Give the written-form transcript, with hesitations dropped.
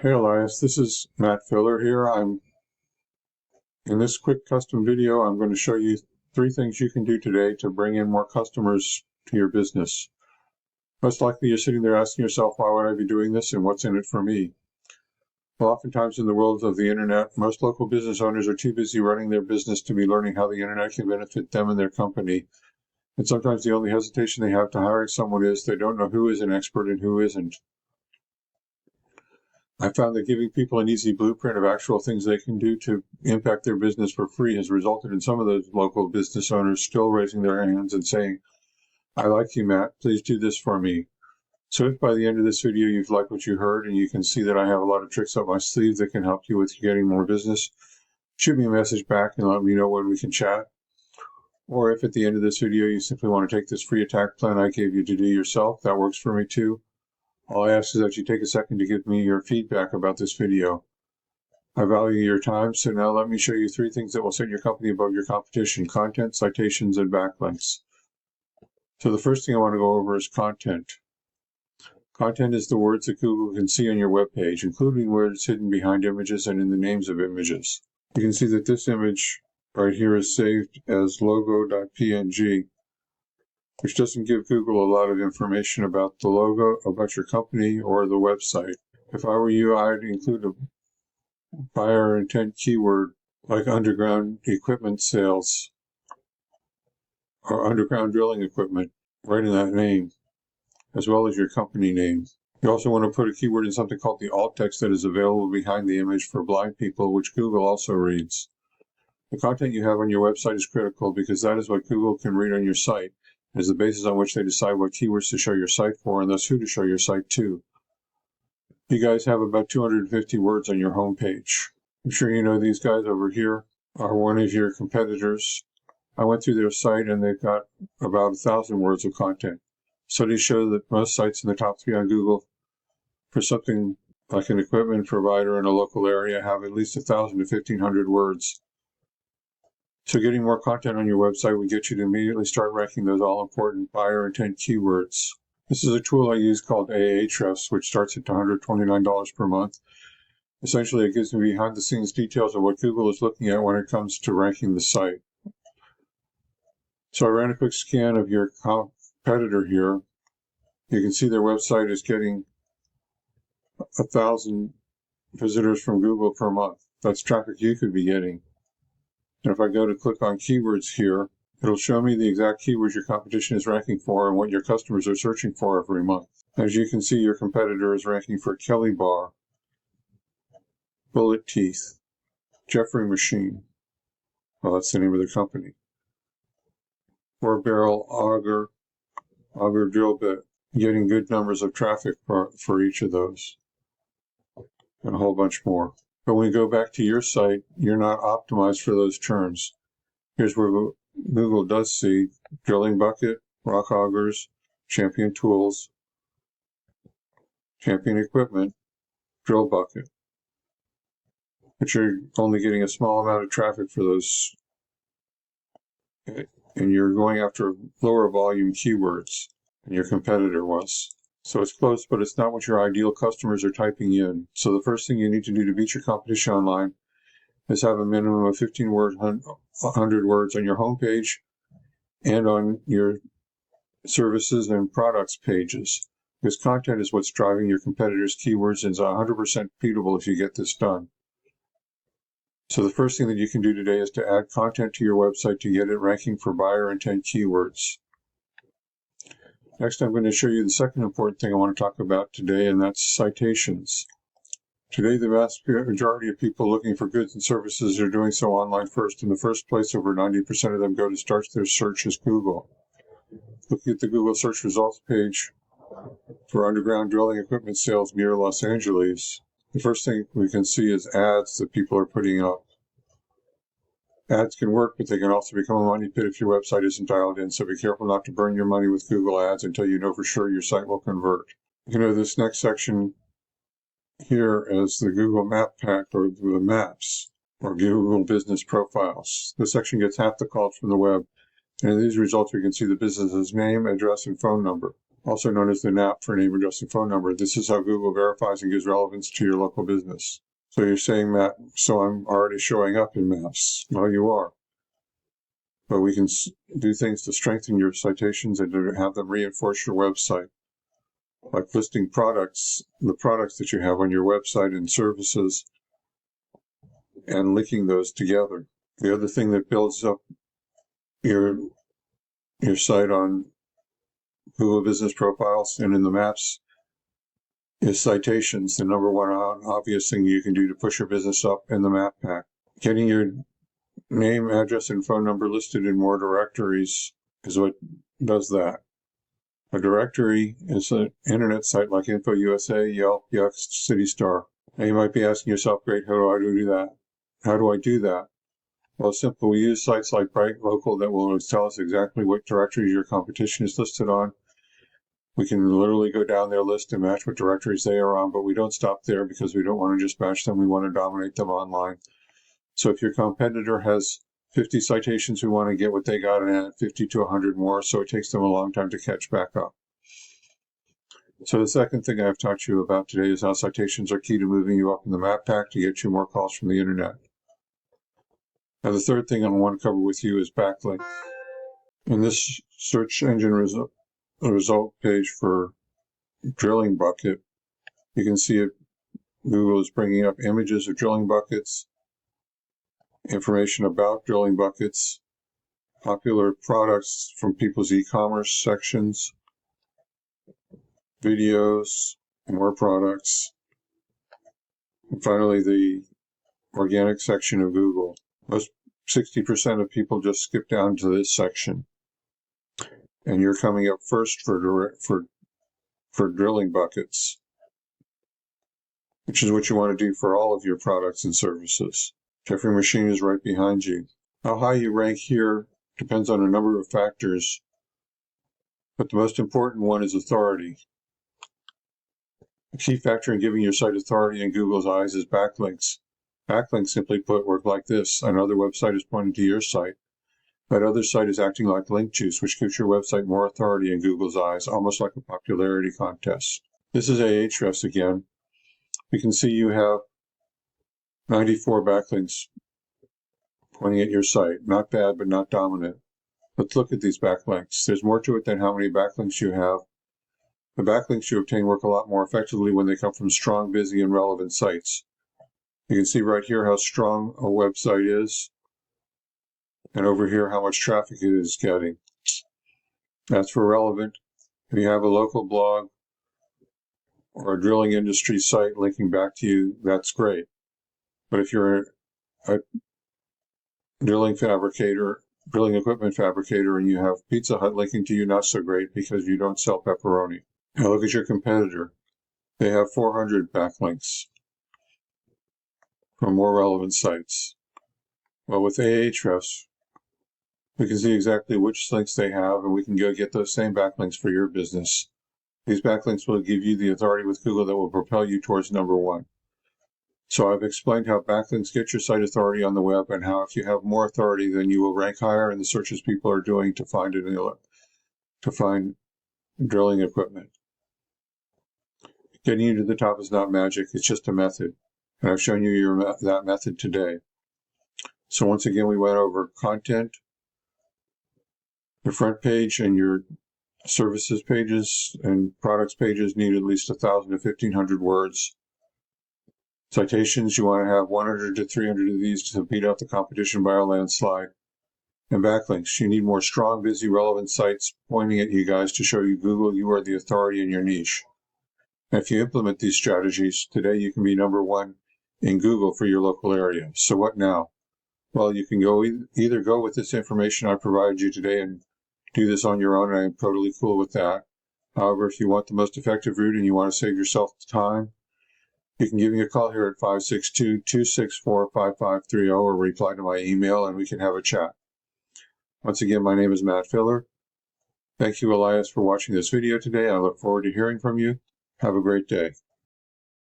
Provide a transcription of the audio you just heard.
Hey Elias, this is Matt Filler here. In this quick custom video, I'm going to show you 3 things you can do today to bring in more customers to your business. Most likely you're sitting there asking yourself, why would I be doing this and what's in it for me? Well, oftentimes in the world of the internet, most local business owners are too busy running their business to be learning how the internet can benefit them and their company. And sometimes the only hesitation they have to hiring someone is they don't know who is an expert and who isn't. I found that giving people an easy blueprint of actual things they can do to impact their business for free has resulted in some of those local business owners still raising their hands and saying, I like you, Matt, please do this for me. So if by the end of this video you've liked what you heard and you can see that I have a lot of tricks up my sleeve that can help you with getting more business, shoot me a message back and let me know when we can chat. Or if at the end of this video you simply want to take this free attack plan I gave you to do yourself, that works for me too. All I ask is that you take a second to give me your feedback about this video. I value your time, so now let me show you 3 things that will set your company above your competition: content, citations, and backlinks. So the first thing I want to go over is content. Content is the words that Google can see on your web page, including words hidden behind images and in the names of images. You can see that this image right here is saved as logo.png. which doesn't give Google a lot of information about the logo, about your company, or the website. If I were you, I'd include a buyer intent keyword like underground equipment sales or underground drilling equipment right in that name, as well as your company name. You also want to put a keyword in something called the alt text that is available behind the image for blind people, which Google also reads. The content you have on your website is critical because that is what Google can read on your site. Is the basis on which they decide what keywords to show your site for and thus who to show your site to. You guys have about 250 words on your homepage. I'm sure you know these guys over here are one of your competitors. I went through their site and they've got about 1,000 words of content. Studies show that most sites in the top 3 on Google for something like an equipment provider in a local area have at least 1,000 to 1,500 words. So getting more content on your website will get you to immediately start ranking those all-important buyer intent keywords. This is a tool I use called Ahrefs, which starts at $129 per month. Essentially, it gives me behind-the-scenes details of what Google is looking at when it comes to ranking the site. So I ran a quick scan of your competitor here. You can see their website is getting 1,000 visitors from Google per month. That's traffic you could be getting. And if I go to click on keywords here, it'll show me the exact keywords your competition is ranking for and what your customers are searching for every month. As you can see, your competitor is ranking for Kelly Bar, Bullet Teeth, Jeffrey Machine. Well, that's the name of the company. 4-barrel auger drill bit, getting good numbers of traffic for each of those, and a whole bunch more. But when you go back to your site, you're not optimized for those terms. Here's where Google does see drilling bucket, rock augers, champion tools, champion equipment, drill bucket. But you're only getting a small amount of traffic for those, and you're going after lower volume keywords than your competitor was. So it's close, but it's not what your ideal customers are typing in. So the first thing you need to do to beat your competition online is have a minimum of 100 words on your homepage and on your services and products pages. Because content is what's driving your competitors' keywords and is 100% repeatable if you get this done. So the first thing that you can do today is to add content to your website to get it ranking for buyer intent keywords. Next, I'm going to show you the second important thing I want to talk about today, and that's citations. Today, the vast majority of people looking for goods and services are doing so online first. In the first place, over 90% of them go to start their search as Google. Looking at the Google search results page for underground drilling equipment sales near Los Angeles, the first thing we can see is ads that people are putting up. Ads can work, but they can also become a money pit if your website isn't dialed in, so be careful not to burn your money with Google ads until you know for sure your site will convert. You know this next section here as the Google Map Pack, or the maps, or Google Business Profiles. This section gets half the calls from the web, and in these results we can see the business's name, address, and phone number. also known as the NAP for name, address, and phone number. This is how Google verifies and gives relevance to your local business. So you're saying, Matt, so I'm already showing up in maps. Well, you are. But we can do things to strengthen your citations and to have them reinforce your website, like listing products, the products that you have on your website and services, and linking those together. The other thing that builds up your site on Google Business Profiles and in the maps is citations, the number one obvious thing you can do to push your business up in the map pack. Getting your name, address, and phone number listed in more directories is what does that. A directory is an internet site like InfoUSA, Yelp, Yext, CityStar. Now you might be asking yourself, great, how do I do that? How do I do that? Well, it's simple. We use sites like Bright Local that will tell us exactly what directories your competition is listed on. We can literally go down their list and match what directories they are on, but we don't stop there because we don't want to just match them. We want to dominate them online. So if your competitor has 50 citations, we want to get what they got and add 50 to 100 more, so it takes them a long time to catch back up. So the second thing I've talked to you about today is how citations are key to moving you up in the map pack to get you more calls from the internet. Now the third thing I want to cover with you is backlinks. In this search engine result page for drilling bucket, you can see it. Google is bringing up images of drilling buckets, information about drilling buckets, popular products from people's e-commerce sections, videos, more products, and finally the organic section of Google. Most 60% of people just skip down to this section, and you're coming up first for drilling buckets, which is what you want to do for all of your products and services. Jeffrey Machine is right behind you. How high you rank here depends on a number of factors, but the most important one is authority. A key factor in giving your site authority in Google's eyes is backlinks. Backlinks, simply put, work like this. Another website is pointing to your site. That other site is acting like link juice, which gives your website more authority in Google's eyes, almost like a popularity contest. This is Ahrefs again. We can see you have 94 backlinks pointing at your site. Not bad, but not dominant. Let's look at these backlinks. There's more to it than how many backlinks you have. The backlinks you obtain work a lot more effectively when they come from strong, busy, and relevant sites. You can see right here how strong a website is, and over here how much traffic it is getting. That's for relevant. If you have a local blog or a drilling industry site linking back to you, that's great. But if you're a drilling equipment fabricator, and you have Pizza Hut linking to you, not so great because you don't sell pepperoni. Now look at your competitor. They have 400 backlinks from more relevant sites. Well, with Ahrefs, we can see exactly which links they have, and we can go get those same backlinks for your business. These backlinks will give you the authority with Google that will propel you towards number one. So I've explained how backlinks get your site authority on the web, and how if you have more authority, then you will rank higher in the searches people are doing to find drilling equipment. Getting you to the top is not magic, it's just a method. And I've shown you that method today. So once again, we went over content, the front page, and your services pages and products pages need at least 1,000 to 1,500 words. Citations, you want to have 100 to 300 of these to beat out the competition by a landslide. And backlinks, you need more strong, busy, relevant sites pointing at you guys to show you Google you are the authority in your niche. And if you implement these strategies, today you can be number one in Google for your local area. So what now? Well, you can either go with this information I provided you today and do this on your own, and I am totally cool with that. However, if you want the most effective route and you want to save yourself time, you can give me a call here at 562-264-5530 or reply to my email and we can have a chat. Once again, my name is Matt Filler. Thank you, Elias, for watching this video today. I look forward to hearing from you. Have a great day.